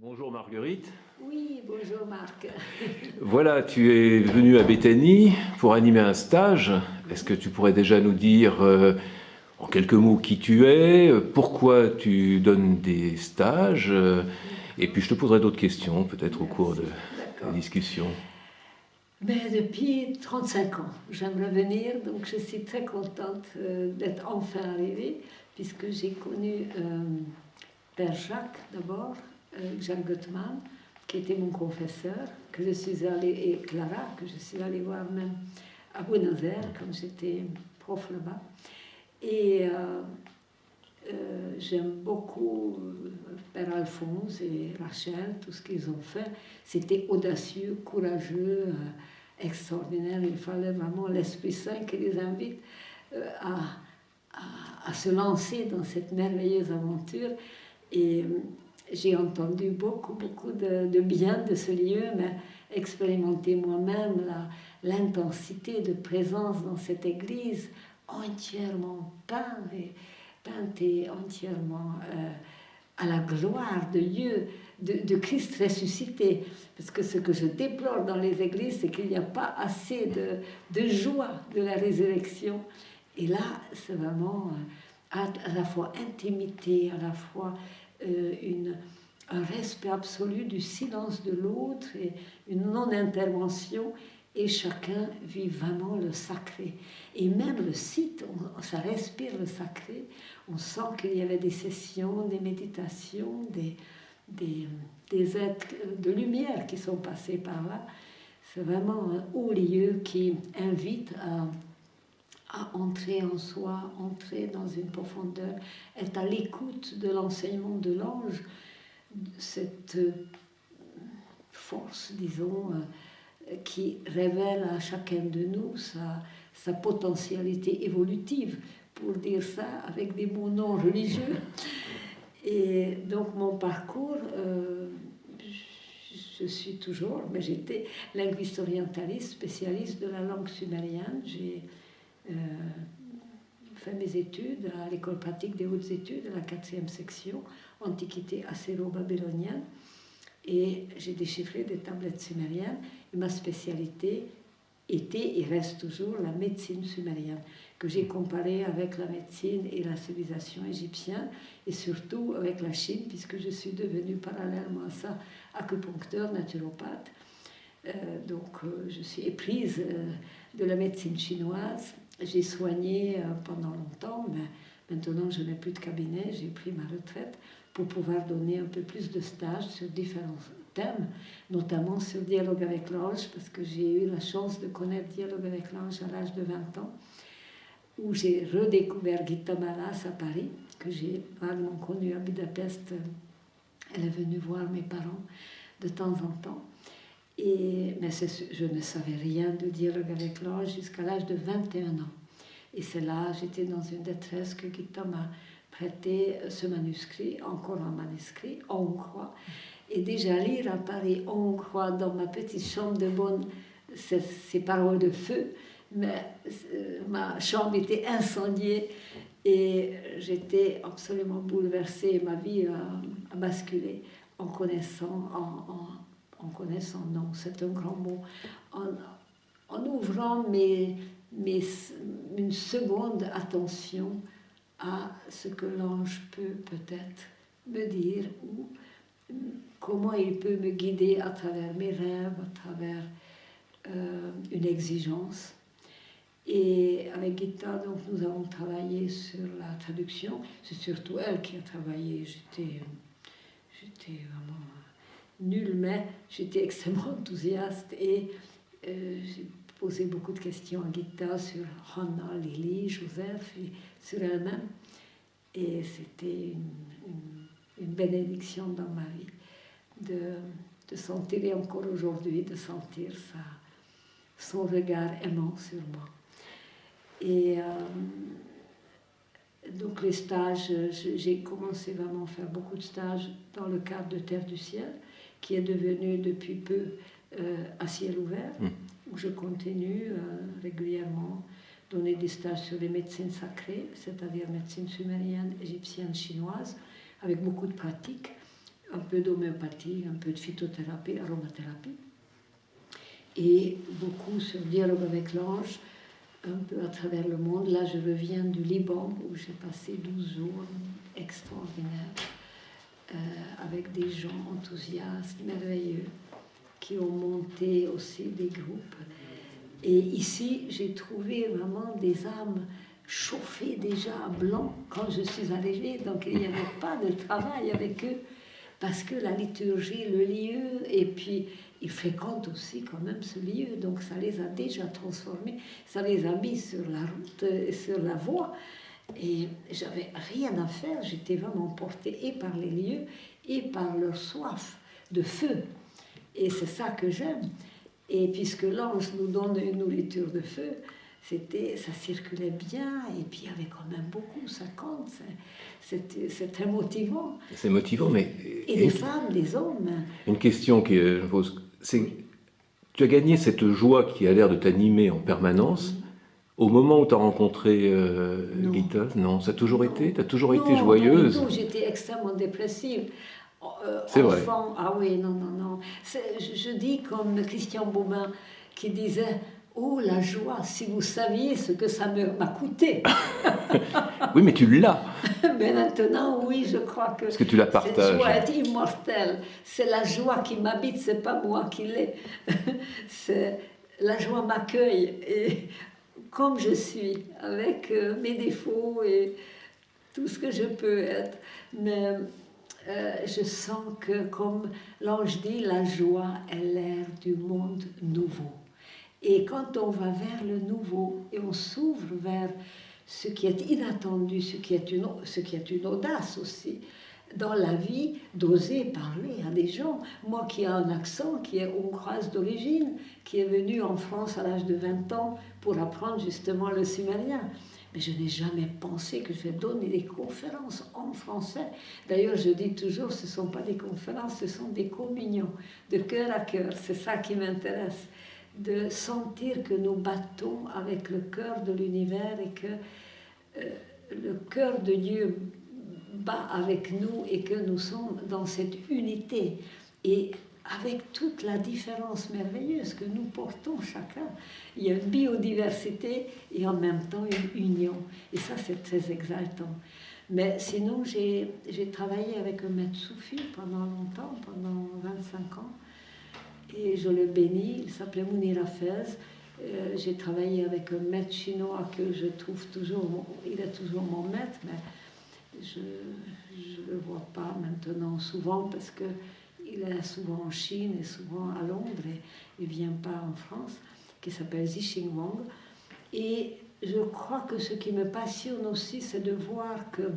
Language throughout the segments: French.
Bonjour Marguerite. Oui, bonjour Marc. Voilà, tu es venue à Béthanie pour animer un stage. Est-ce que tu pourrais déjà nous dire en quelques mots qui tu es, pourquoi tu donnes des stages, et puis je te poserai d'autres questions peut-être au cours de Merci, la d'accord. discussion. Ben, depuis 35 ans, j'aimerais venir, donc je suis très contente d'être enfin arrivée, puisque j'ai connu Père Jacques d'abord, Jacques Gottman, qui était mon confesseur, que je suis allée, et Clara, que je suis allée voir même à Buenos Aires, quand j'étais prof là-bas. Et j'aime beaucoup Père Alphonse et Rachel, tout ce qu'ils ont fait. C'était audacieux, courageux, extraordinaire. Il fallait vraiment l'Esprit Saint qui les invite à se lancer dans cette merveilleuse aventure. Et j'ai entendu beaucoup de bien de ce lieu, mais expérimenté moi-même l'intensité de présence dans cette église entièrement peinte et entièrement à la gloire de Dieu, de Christ ressuscité. Parce que ce que je déplore dans les églises, c'est qu'il n'y a pas assez de joie de la résurrection. Et là, c'est vraiment à la fois intimité, à la fois un respect absolu du silence de l'autre et une non-intervention, et chacun vit vraiment le sacré. Et même le site, ça respire le sacré. On sent qu'il y avait des sessions, des méditations, des êtres de lumière qui sont passés par là. C'est vraiment un haut lieu qui invite à entrer en soi, entrer dans une profondeur, être à l'écoute de l'enseignement de l'ange, cette force, disons, qui révèle à chacun de nous sa potentialité évolutive, pour dire ça avec des mots non religieux. Et donc mon parcours, je suis toujours, mais j'étais linguiste orientaliste, spécialiste de la langue sumérienne. J'ai fait mes études à l'école pratique des hautes études, à la 4e section, Antiquité assyro-babylonienne. Et j'ai déchiffré des tablettes sumériennes. Et ma spécialité était et reste toujours la médecine sumérienne, que j'ai comparée avec la médecine et la civilisation égyptienne, et surtout avec la Chine, puisque je suis devenue parallèlement à ça acupuncteur, naturopathe. Je suis éprise de la médecine chinoise. J'ai soigné pendant longtemps, mais maintenant je n'ai plus de cabinet, j'ai pris ma retraite pour pouvoir donner un peu plus de stages sur différents thèmes, notamment sur Dialogue avec l'ange, parce que j'ai eu la chance de connaître Dialogue avec l'ange à l'âge de 20 ans, où j'ai redécouvert Gita Malas à Paris, que j'ai vaguement connue à Budapest. Elle est venue voir mes parents de temps en temps. Mais je ne savais rien de Dialogue avec l'ange jusqu'à l'âge de 21 ans. Et c'est là, j'étais dans une détresse, que Gita m'a prêté ce manuscrit, encore un manuscrit, en hongrois. Et déjà lire à Paris en hongrois, dans ma petite chambre de bonne, ces paroles de feu, mais ma chambre était incendiée et j'étais absolument bouleversée. Ma vie a basculé en connaissant, en connaissant, non, c'est un grand mot, en ouvrant une seconde attention à ce que l'ange peut peut-être me dire, ou comment il peut me guider à travers mes rêves, à travers une exigence. Et avec Gita, donc, nous avons travaillé sur la traduction. C'est surtout elle qui a travaillé. J'étais vraiment nulle, mais j'étais extrêmement enthousiaste et j'ai posé beaucoup de questions à Gita sur Hannah, Lily, Joseph et sur elle-même. Et c'était une bénédiction dans ma vie de sentir, et encore aujourd'hui, de sentir son regard aimant sur moi. Et donc les stages, j'ai commencé vraiment à faire beaucoup de stages dans le cadre de Terre du Ciel, qui est devenu depuis peu à ciel ouvert, où je continue régulièrement donner des stages sur les médecines sacrées, c'est-à-dire médecine sumérienne, égyptienne, chinoise, avec beaucoup de pratiques, un peu d'homéopathie, un peu de phytothérapie, aromathérapie, et beaucoup sur dialogue avec l'ange, un peu à travers le monde. Là, je reviens du Liban, où j'ai passé 12 jours extraordinaires, avec des gens enthousiastes, merveilleux, qui ont monté aussi des groupes. Et ici, j'ai trouvé vraiment des âmes chauffées déjà à blanc quand je suis arrivée, donc il n'y avait pas de travail avec eux, parce que la liturgie, le lieu, et puis ils fréquentent aussi quand même ce lieu, donc ça les a déjà transformés, ça les a mis sur la route, sur la voie, et j'avais rien à faire, j'étais vraiment portée et par les lieux, et par leur soif de feu, et c'est ça que j'aime. Et puisque l'ange nous donne une nourriture de feu, ça circulait bien, et puis il y avait quand même beaucoup, ça compte, c'est très motivant. C'est motivant, mais... Et des femmes, des hommes. Une question que je pose, c'est tu as gagné cette joie qui a l'air de t'animer en permanence. Au moment où tu as rencontré Gita, non, ça a toujours été, tu as toujours été joyeuse. Non, j'étais extrêmement dépressive. C'est vrai. Ah oui, non. Je dis comme Christian Baumin qui disait « Oh, la joie, si vous saviez ce que ça m'a coûté !» Oui, mais tu l'as. Mais maintenant, oui, je crois que... Parce que tu la partages. Cette joie est immortelle. C'est la joie qui m'habite, c'est pas moi qui l'ai. La joie m'accueille, et comme je suis, avec mes défauts et tout ce que je peux être. Mais je sens que, comme l'ange dit, la joie est l'air du monde nouveau. Et quand on va vers le nouveau et on s'ouvre vers ce qui est inattendu, ce qui est une audace aussi, dans la vie, d'oser parler à des gens. Moi qui ai un accent, qui est hongroise d'origine, qui est venue en France à l'âge de 20 ans pour apprendre justement le sumérien. Mais je n'ai jamais pensé que je vais donner des conférences en français. D'ailleurs, je dis toujours, ce ne sont pas des conférences, ce sont des communions, de cœur à cœur. C'est ça qui m'intéresse, de sentir que nous battons avec le cœur de l'univers et que le cœur de Dieu bat avec nous et que nous sommes dans cette unité. Et avec toute la différence merveilleuse que nous portons chacun, il y a une biodiversité et en même temps une union. Et ça, c'est très exaltant. Mais sinon, j'ai travaillé avec un maître soufi pendant longtemps, pendant 25 ans. Et je le bénis, il s'appelait Mounir Hafez. J'ai travaillé avec un maître chinois que je trouve toujours, il est toujours mon maître, mais je ne le vois pas maintenant souvent parce qu'il est souvent en Chine et souvent à Londres et il ne vient pas en France, qui s'appelle Zixing Wang. Et je crois que ce qui me passionne aussi, c'est de voir que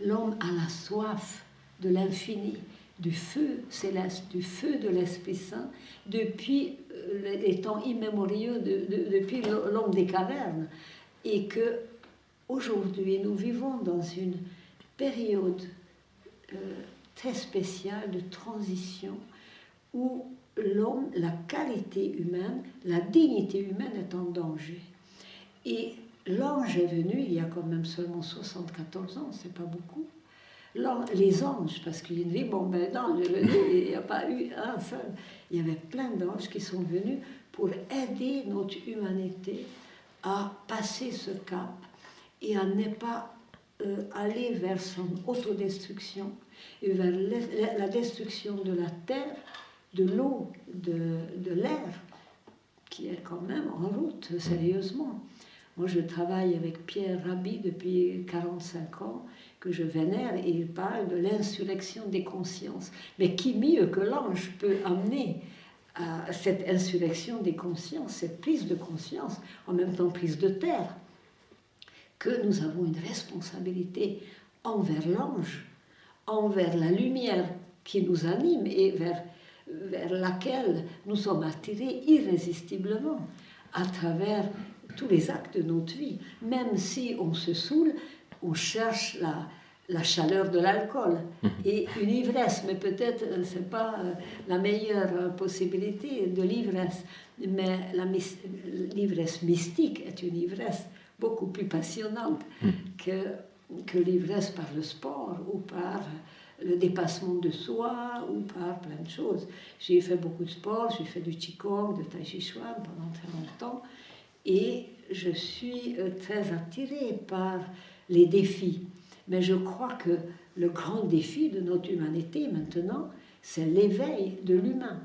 l'homme a la soif de l'infini, du feu céleste, du feu de l'Esprit Saint, depuis les temps immémoriaux, depuis l'homme des cavernes. Et que aujourd'hui, nous vivons dans une période très spéciale de transition où l'homme, la qualité humaine, la dignité humaine est en danger. Et l'ange est venu il y a quand même seulement 74 ans, c'est pas beaucoup. Les anges, parce qu'il y a une vie, d'anges, il n'y a pas eu un seul. Il y avait plein d'anges qui sont venus pour aider notre humanité à passer ce cap et à ne pas aller vers son autodestruction et vers la destruction de la terre, de l'eau, de l'air, qui est quand même en route, sérieusement. Moi, je travaille avec Pierre Rabhi depuis 45 ans, que je vénère, et il parle de l'insurrection des consciences. Mais qui mieux que l'ange peut amener à cette insurrection des consciences, cette prise de conscience, en même temps prise de terre, que nous avons une responsabilité envers l'ange, envers la lumière qui nous anime et vers laquelle nous sommes attirés irrésistiblement à travers tous les actes de notre vie. Même si on se saoule, on cherche la chaleur de l'alcool et une ivresse, mais peut-être ce n'est pas la meilleure possibilité de l'ivresse, mais l'ivresse mystique est une ivresse beaucoup plus passionnante que l'ivresse par le sport ou par le dépassement de soi ou par plein de choses. J'ai fait beaucoup de sport, j'ai fait du Qigong, de Tai Chi Chuan pendant très longtemps, et je suis très attirée par les défis. Mais je crois que le grand défi de notre humanité maintenant, c'est l'éveil de l'humain.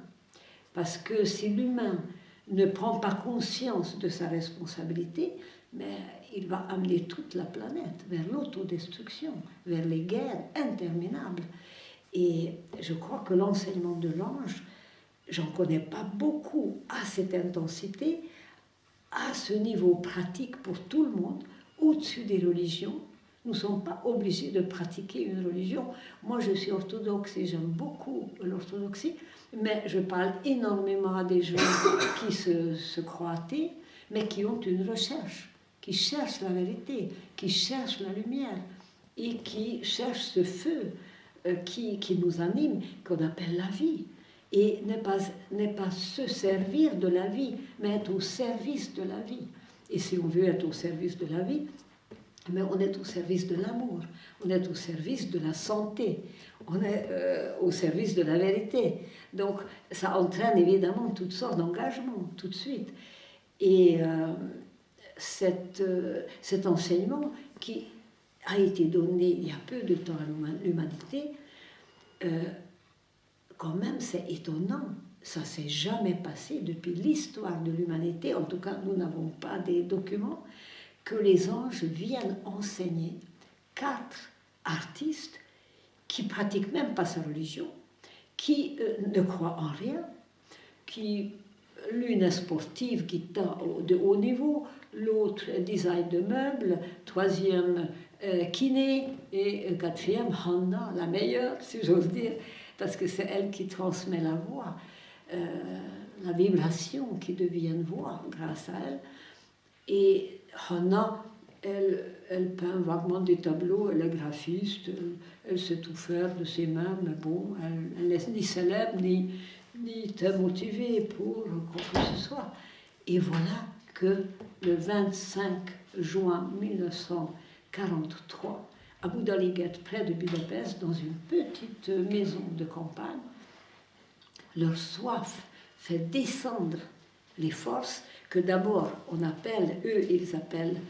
Parce que si l'humain ne prend pas conscience de sa responsabilité, mais il va amener toute la planète vers l'autodestruction, vers les guerres interminables. Et je crois que l'enseignement de l'ange, j'en connais pas beaucoup à cette intensité, à ce niveau pratique pour tout le monde, au-dessus des religions. Nous ne sommes pas obligés de pratiquer une religion. Moi, je suis orthodoxe et j'aime beaucoup l'orthodoxie, mais je parle énormément à des gens qui se croient athées, mais qui ont une recherche, qui cherchent la vérité, qui cherchent la lumière et qui cherchent ce feu qui nous anime, qu'on appelle la vie. Et n'est pas se servir de la vie, mais être au service de la vie. Et si on veut être au service de la vie, mais on est au service de l'amour, on est au service de la santé, on est au service de la vérité. Donc ça entraîne évidemment toutes sortes d'engagements tout de suite. Et cet enseignement qui a été donné il y a peu de temps à l'humanité, quand même c'est étonnant, ça ne s'est jamais passé depuis l'histoire de l'humanité, en tout cas nous n'avons pas des documents, que les anges viennent enseigner 4 artistes qui pratiquent même pas sa religion, qui ne croient en rien, qui l'une est sportive, guitare de haut niveau, l'autre design de meubles, troisième kiné et quatrième Hanna, la meilleure si j'ose dire, parce que c'est elle qui transmet la voix, la vibration qui devient voix grâce à elle. Et Hanna, elle peint vaguement des tableaux, elle est graphiste, elle sait tout faire de ses mains, mais bon, elle n'est ni célèbre, ni très motivée pour quoi que ce soit. Et voilà que le 25 juin 1943, à Budaliget, près de Budapest, dans une petite maison de campagne, leur soif fait descendre les forces que d'abord on appelle, ils appellent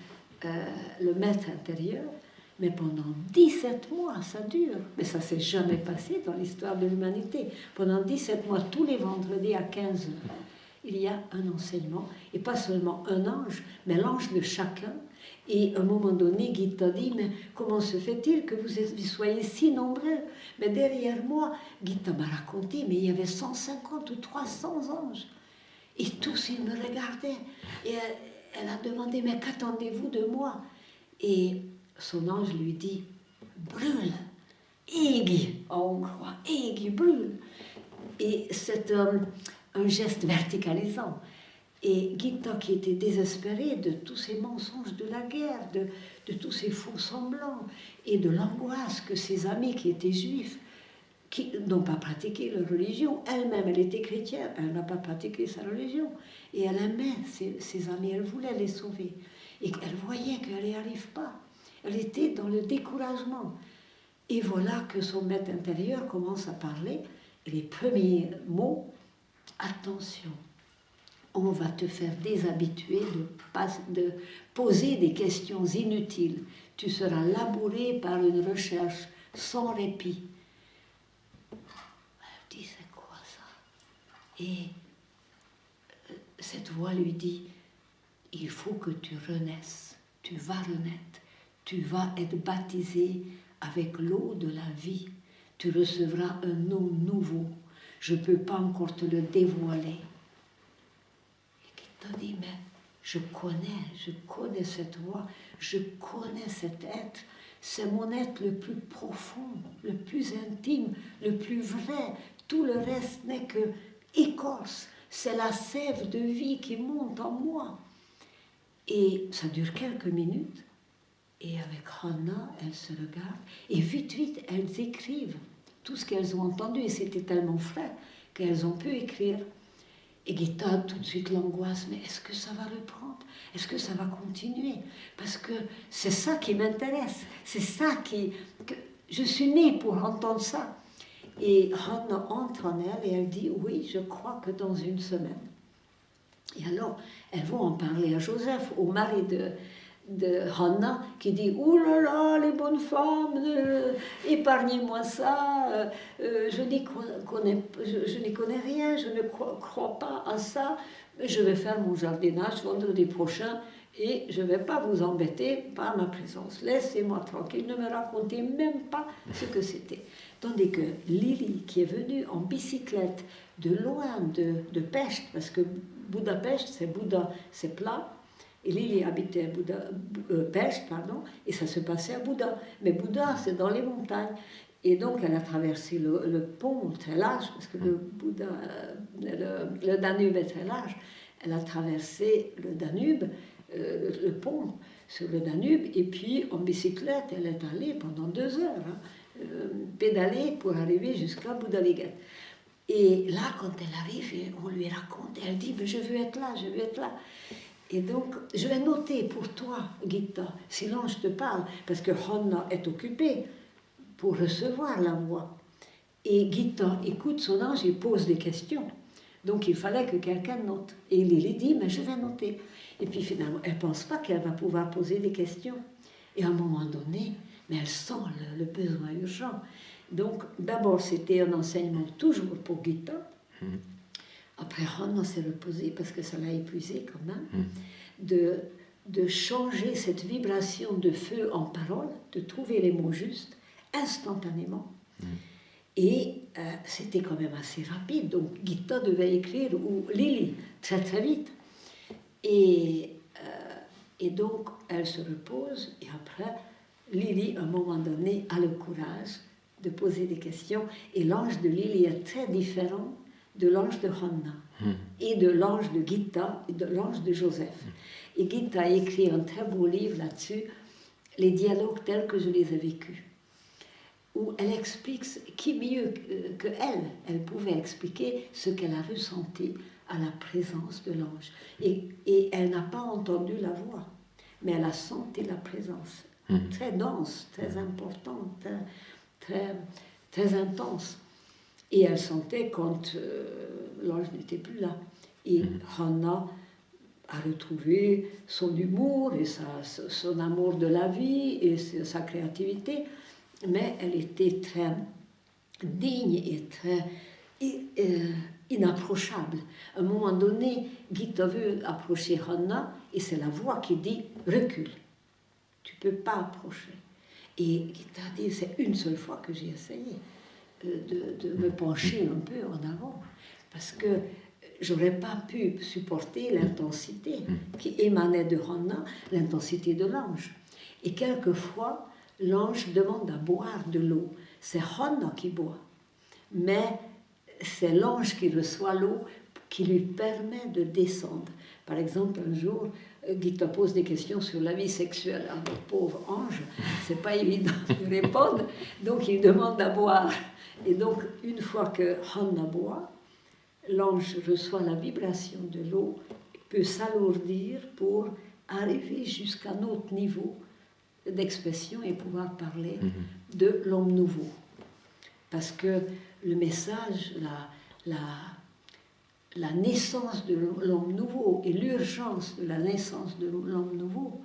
le maître intérieur, mais pendant 17 mois ça dure. Mais ça ne s'est jamais passé dans l'histoire de l'humanité. Pendant 17 mois, tous les vendredis à 15 heures, il y a un enseignement, et pas seulement un ange, mais l'ange de chacun. Et à un moment donné, Gita dit, mais comment se fait-il que vous soyez si nombreux? Mais derrière moi, Gita m'a raconté, mais il y avait 150 ou 300 anges. Et tous, ils me regardaient. Et elle a demandé, mais qu'attendez-vous de moi? Et son ange lui dit, brûle, aiguille, en hongrois, aiguille, brûle. Et c'est un geste verticalisant. Et Gita, qui était désespérée de tous ces mensonges de la guerre, de tous ces faux semblants, et de l'angoisse que ses amis qui étaient juifs, qui n'ont pas pratiqué leur religion, elle-même, elle était chrétienne, elle n'a pas pratiqué sa religion, et elle aimait ses amis, elle voulait les sauver, et elle voyait qu'elle n'y arrive pas, elle était dans le découragement. Et voilà que son maître intérieur commence à parler, et les premiers mots, attention, on va te faire déshabituer de poser des questions inutiles. Tu seras labouré par une recherche sans répit. Elle dit, c'est quoi ça? Et cette voix lui dit, il faut que tu renaisses, tu vas renaître, tu vas être baptisé avec l'eau de la vie, tu recevras un nom nouveau, je ne peux pas encore te le dévoiler. Et dit, mais je connais cette voix, je connais cet être, c'est mon être le plus profond, le plus intime, le plus vrai, tout le reste n'est que écorce, c'est la sève de vie qui monte en moi. Et ça dure quelques minutes, et avec Hanna, elles se regardent, et vite, elles écrivent tout ce qu'elles ont entendu, et c'était tellement frais qu'elles ont pu écrire. Et Gita a tout de suite l'angoisse, mais est-ce que ça va reprendre? Est-ce que ça va continuer? Parce que c'est ça qui m'intéresse, c'est ça que je suis née pour entendre ça. Et Hanna entre en elle et elle dit, oui, je crois que dans une semaine. Et alors, elles vont en parler à Joseph, au mari de Hanna, qui dit, ouh là là, les bonnes femmes, épargnez-moi ça, je n'y connais rien, je ne crois pas à ça, mais je vais faire mon jardinage vendredi prochain, et je ne vais pas vous embêter par ma présence. Laissez-moi tranquille, ne me racontez même pas ce que c'était. Tandis que Lily, qui est venue en bicyclette de loin de Pest, parce que Budapest, c'est plat, et Lily habitait Pest, et ça se passait à Bouda. Mais Bouda, c'est dans les montagnes. Et donc, elle a traversé le pont très large, parce que le Danube est très large. Elle a traversé le Danube, le pont sur le Danube, et puis en bicyclette, elle est allée pendant 2 heures, pédaler pour arriver jusqu'à Budaliget. Et là, quand elle arrive, on lui raconte, elle dit, mais je veux être là, je veux être là. Et donc, je vais noter pour toi, Gitta, si l'ange te parle, parce que Hanna est occupée pour recevoir la voix. Et Gitta écoute son ange et pose des questions. Donc, il fallait que quelqu'un note. Et Lily dit, mais je vais noter. Et puis finalement, elle ne pense pas qu'elle va pouvoir poser des questions. Et à un moment donné, mais elle sent le besoin urgent. Donc, d'abord, c'était un enseignement toujours pour Gitta. Après, Hanna s'est reposée parce que ça l'a épuisée quand même, de changer cette vibration de feu en parole, de trouver les mots justes instantanément. Et c'était quand même assez rapide, donc Gitta devait écrire, ou Lily, très très vite. Et donc, elle se repose, et après, Lily, à un moment donné, a le courage de poser des questions, et l'ange de Lily est très différent de l'ange de Hanna, et de l'ange de Gitta, et de l'ange de Joseph. Et Gitta a écrit un très beau livre là-dessus, les dialogues tels que je les ai vécus, où elle explique, qui mieux que elle pouvait expliquer ce qu'elle a ressenti à la présence de l'ange. Et elle n'a pas entendu la voix, mais elle a senti la présence, très dense, très importante, très, très intense. Et elle sentait quand l'ange n'était plus là. Et Hanna a retrouvé son humour et son amour de la vie et sa créativité, mais elle était très digne et très inapprochable. À un moment donné, Gitta veut approcher Hanna et c'est la voix qui dit « recule, tu ne peux pas approcher ». Et Gitta dit « c'est une seule fois que j'ai essayé de me pencher un peu en avant, parce que j'aurais pas pu supporter l'intensité qui émanait de Hanna, l'intensité de l'ange. Et quelquefois, l'ange demande à boire de l'eau. C'est Hanna qui boit, mais c'est l'ange qui reçoit l'eau qui lui permet de descendre. Par exemple, un jour, Gitta pose des questions sur la vie sexuelle à notre pauvre ange. C'est pas évident de répondre, donc il demande à boire. Et donc, une fois que Hanna boit, l'ange reçoit la vibration de l'eau, peut s'alourdir pour arriver jusqu'à notre niveau d'expression et pouvoir parler de l'homme nouveau. Parce que le message, la naissance de l'homme nouveau et l'urgence de la naissance de l'homme nouveau,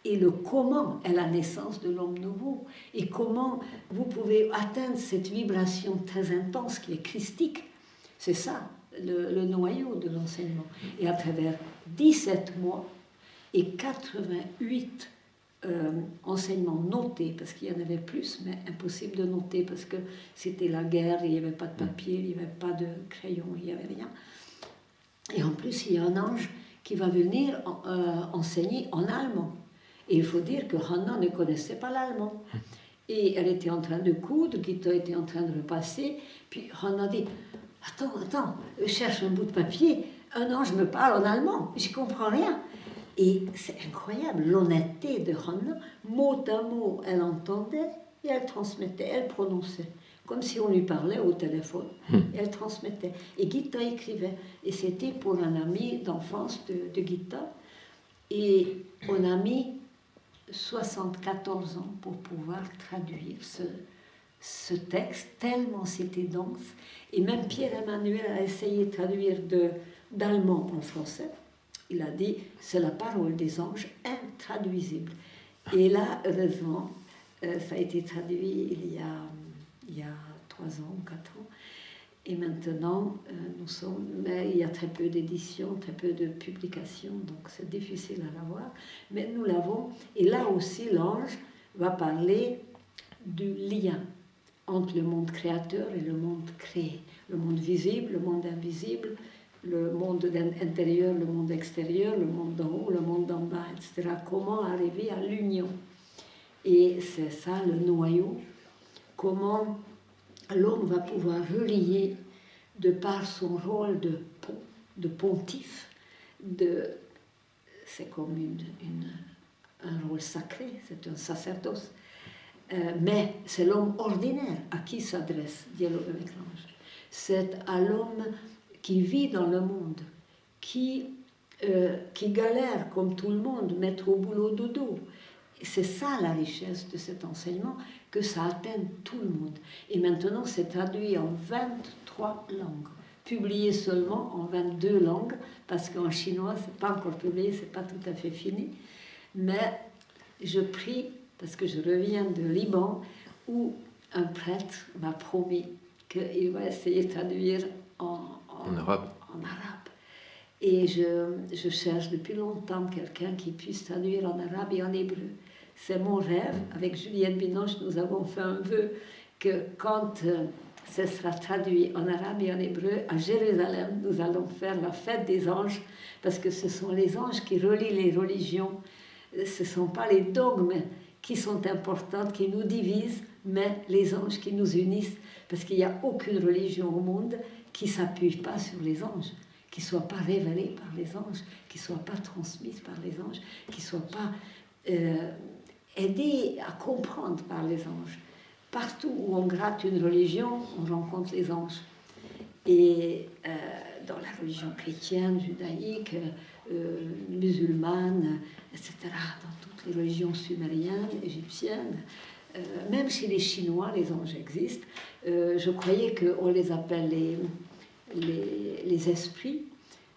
et le comment est la naissance de l'homme nouveau, et comment vous pouvez atteindre cette vibration très intense qui est christique. C'est ça, le noyau de l'enseignement. Et à travers 17 mois et 88 enseignements notés, parce qu'il y en avait plus, mais impossible de noter, parce que c'était la guerre, il n'y avait pas de papier, il n'y avait pas de crayon, il n'y avait rien. Et en plus, il y a un ange qui va venir enseigner en allemand. Et il faut dire que Hanna ne connaissait pas l'allemand. Et elle était en train de coudre, Gitta était en train de repasser, puis Hanna dit « Attends, je cherche un bout de papier, un ange me parle en allemand, je ne comprends rien. » Et c'est incroyable, l'honnêteté de Hanna, mot à mot, elle entendait et elle transmettait, elle prononçait, comme si on lui parlait au téléphone. Elle transmettait. Et Gitta écrivait. Et c'était pour un ami d'enfance de Gitta. Et on a mis 74 ans pour pouvoir traduire ce texte, tellement c'était dense. Et même Pierre-Emmanuel a essayé de traduire d'allemand en français. Il a dit, c'est la parole des anges intraduisible. Et là, heureusement, ça a été traduit il y a 3 ans ou 4 ans. Et maintenant, mais il y a très peu d'éditions, très peu de publications, donc c'est difficile à l'avoir. Mais nous l'avons, et là aussi, l'ange va parler du lien entre le monde créateur et le monde créé. Le monde visible, le monde invisible, le monde intérieur, le monde extérieur, le monde d'en haut, le monde d'en bas, etc. Comment arriver à l'union? Et c'est ça le noyau. Comment l'homme va pouvoir relier, de par son rôle de pontife, c'est comme un rôle sacré, c'est un sacerdoce, mais c'est l'homme ordinaire à qui s'adresse Dialogue avec l'ange. C'est à l'homme qui vit dans le monde, qui galère comme tout le monde, mettre au boulot dodo. C'est ça la richesse de cet enseignement, que ça atteigne tout le monde. Et maintenant, c'est traduit en 23 langues, publié seulement en 22 langues, parce qu'en chinois, c'est pas encore publié, c'est pas tout à fait fini. Mais je prie, parce que je reviens de Liban, où un prêtre m'a promis qu'il va essayer de traduire en arabe. Et je cherche depuis longtemps quelqu'un qui puisse traduire en arabe et en hébreu. C'est mon rêve. Avec Juliette Binoche, nous avons fait un vœu que quand ce sera traduit en arabe et en hébreu, à Jérusalem, nous allons faire la fête des anges, parce que ce sont les anges qui relient les religions. Ce ne sont pas les dogmes qui sont importants, qui nous divisent, mais les anges qui nous unissent, parce qu'il n'y a aucune religion au monde qui ne s'appuie pas sur les anges, qui ne soit pas révélée par les anges, qui ne soit pas transmise par les anges, qui ne soit pas aidée à comprendre par les anges. Partout où on gratte une religion, on rencontre les anges. Et dans la religion chrétienne, judaïque, musulmane, etc., dans toutes les religions sumériennes, égyptiennes, même chez les Chinois, les anges existent. Je croyais qu'on les appelle les esprits,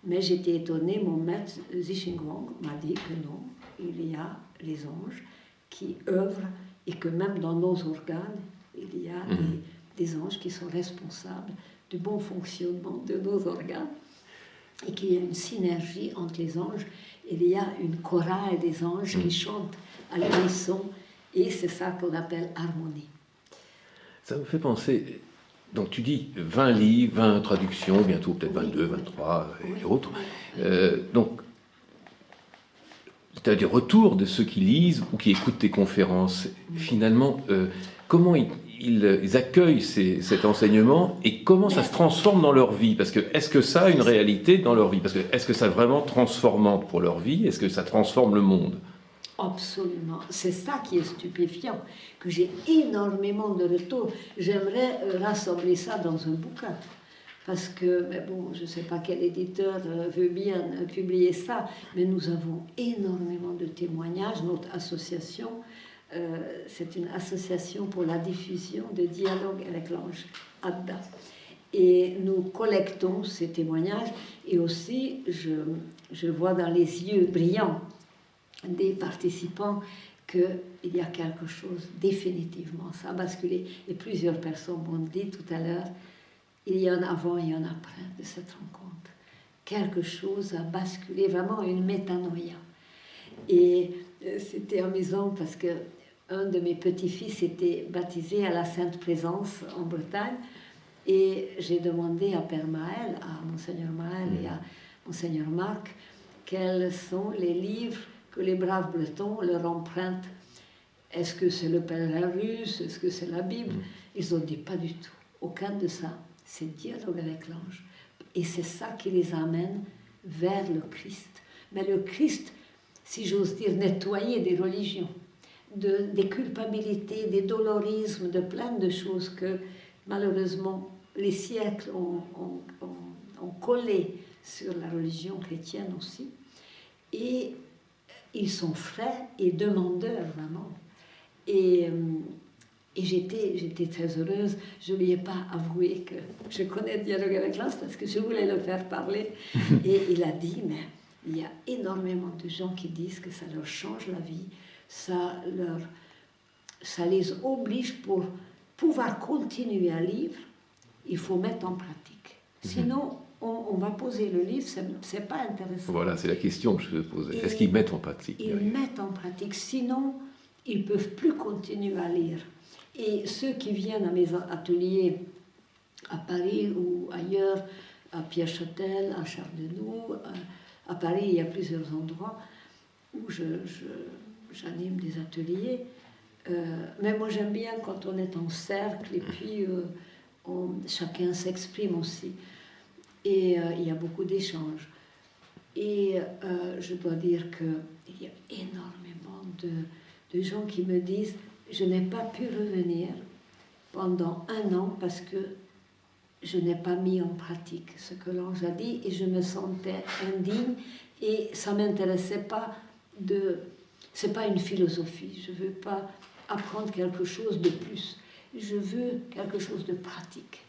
mais j'étais étonnée, mon maître Zixingwang m'a dit que non, il y a les anges qui œuvrent et que même dans nos organes, il y a des anges qui sont responsables du bon fonctionnement de nos organes et qu'il y a une synergie entre les anges. Il y a une chorale des anges qui chantent à l'unisson et c'est ça qu'on appelle harmonie. Ça me fait penser, donc tu dis 20 livres, 20 traductions, bientôt peut-être 22, 23 et autres. Donc, tu as du retour de ceux qui lisent ou qui écoutent tes conférences. Finalement, comment ils accueillent cet enseignement et comment ça se transforme dans leur vie? Parce que est-ce que ça a une réalité dans leur vie? Parce que est-ce que ça est vraiment transformant pour leur vie? Est-ce que ça transforme le monde? Absolument. C'est ça qui est stupéfiant, que j'ai énormément de retours. J'aimerais rassembler ça dans un bouquin. Parce que, mais bon, je ne sais pas quel éditeur veut bien publier ça, mais nous avons énormément de témoignages. Notre association, c'est une association pour la diffusion de Dialogue avec l'ange, ADDA. Et nous collectons ces témoignages et aussi, je vois dans les yeux brillants des participants qu'il y a quelque chose, définitivement, ça a basculé. Et plusieurs personnes m'ont dit tout à l'heure, il y a un avant et un après de cette rencontre. Quelque chose a basculé, vraiment une métanoïa. Et c'était amusant parce que un de mes petits-fils était baptisé à la Sainte Présence en Bretagne et j'ai demandé à Père Maël, à Monseigneur Maël et à Monseigneur Marc, quels sont les livres que les braves Bretons leur empruntent. Est-ce que c'est le pèlerin russe? Est-ce que c'est la Bible? Ils ont dit pas du tout. Aucun de ça. C'est Dialogue avec l'ange. Et c'est ça qui les amène vers le Christ. Mais le Christ, si j'ose dire, nettoyé des religions, des culpabilités, des dolorismes, de plein de choses que malheureusement les siècles ont collé sur la religion chrétienne aussi. Et ils sont frais et demandeurs, vraiment. Et Et j'étais très heureuse. Je ne lui ai pas avoué que je connais le dialogue avec l'ange parce que je voulais le faire parler. Et il a dit, mais il y a énormément de gens qui disent que ça leur change la vie, ça les oblige pour pouvoir continuer à lire, il faut mettre en pratique. Sinon, on va poser le livre, c'est pas intéressant. Voilà, c'est la question que je veux poser. Est-ce qu'ils mettent en pratique? Ils mettent en pratique, sinon ils ne peuvent plus continuer à lire. Et ceux qui viennent à mes ateliers à Paris ou ailleurs, à Pierre-Châtel, à Charles-de-Nous, à Paris, il y a plusieurs endroits où j'anime des ateliers. Mais moi j'aime bien quand on est en cercle et puis chacun s'exprime aussi. Et il y a beaucoup d'échanges. Et je dois dire qu'il y a énormément de gens qui me disent « Je n'ai pas pu revenir pendant 1 an parce que je n'ai pas mis en pratique ce que l'ange a dit et je me sentais indigne et ça ne m'intéressait pas de... C'est pas une philosophie, je ne veux pas apprendre quelque chose de plus. Je veux quelque chose de pratique.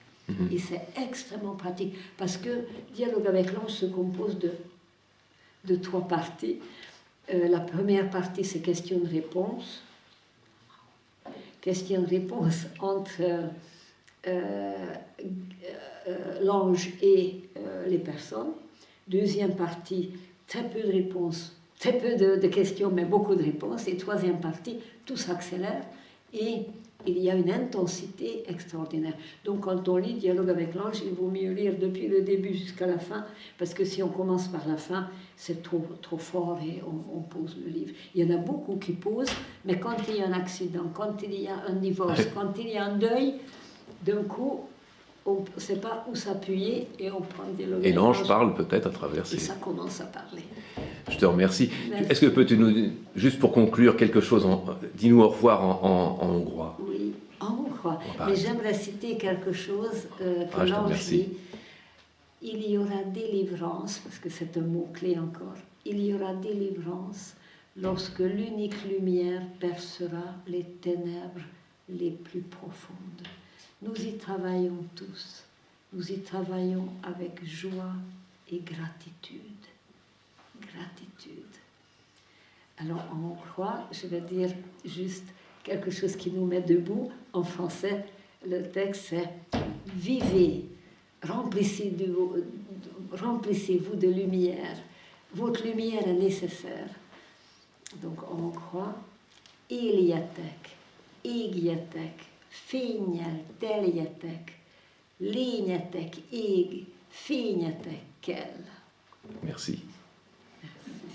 Et c'est extrêmement pratique parce que Dialogue avec l'ange se compose de 3 parties. La première partie, c'est questions-réponses. Questions-réponses entre l'ange et les personnes. Deuxième partie, très peu de réponses, très peu de questions, mais beaucoup de réponses. Et troisième partie, tout s'accélère et il y a une intensité extraordinaire. Donc quand on lit Dialogue avec l'ange, il vaut mieux lire depuis le début jusqu'à la fin, parce que si on commence par la fin, c'est trop fort et on pose le livre. Il y en a beaucoup qui posent, mais quand il y a un accident, quand il y a un divorce, quand il y a un deuil, d'un coup, on ne sait pas où s'appuyer et on prend Dialogue avec l'ange. Et l'ange parle peut-être à travers Et ça commence à parler. Je te remercie. Merci. Est-ce que peux-tu nous, juste pour conclure quelque chose, dis-nous au revoir en hongrois. Oui, en hongrois. Mais j'aimerais citer quelque chose que je te l'ange remercie. dit. Il y aura délivrance, parce que c'est un mot-clé encore, il y aura délivrance lorsque l'unique lumière percera les ténèbres les plus profondes. Nous y travaillons tous, nous y travaillons avec joie et gratitude. Gratitude. Alors en hongrois, je vais dire juste quelque chose qui nous met debout. En français, le texte c'est « Vivez, remplissez-vous de lumière. Votre lumière est nécessaire. » Donc en hongrois, « Éljetek, égjetek, fénnyel teljetek, lényetek ég, fényetek kell. » Merci. Merci.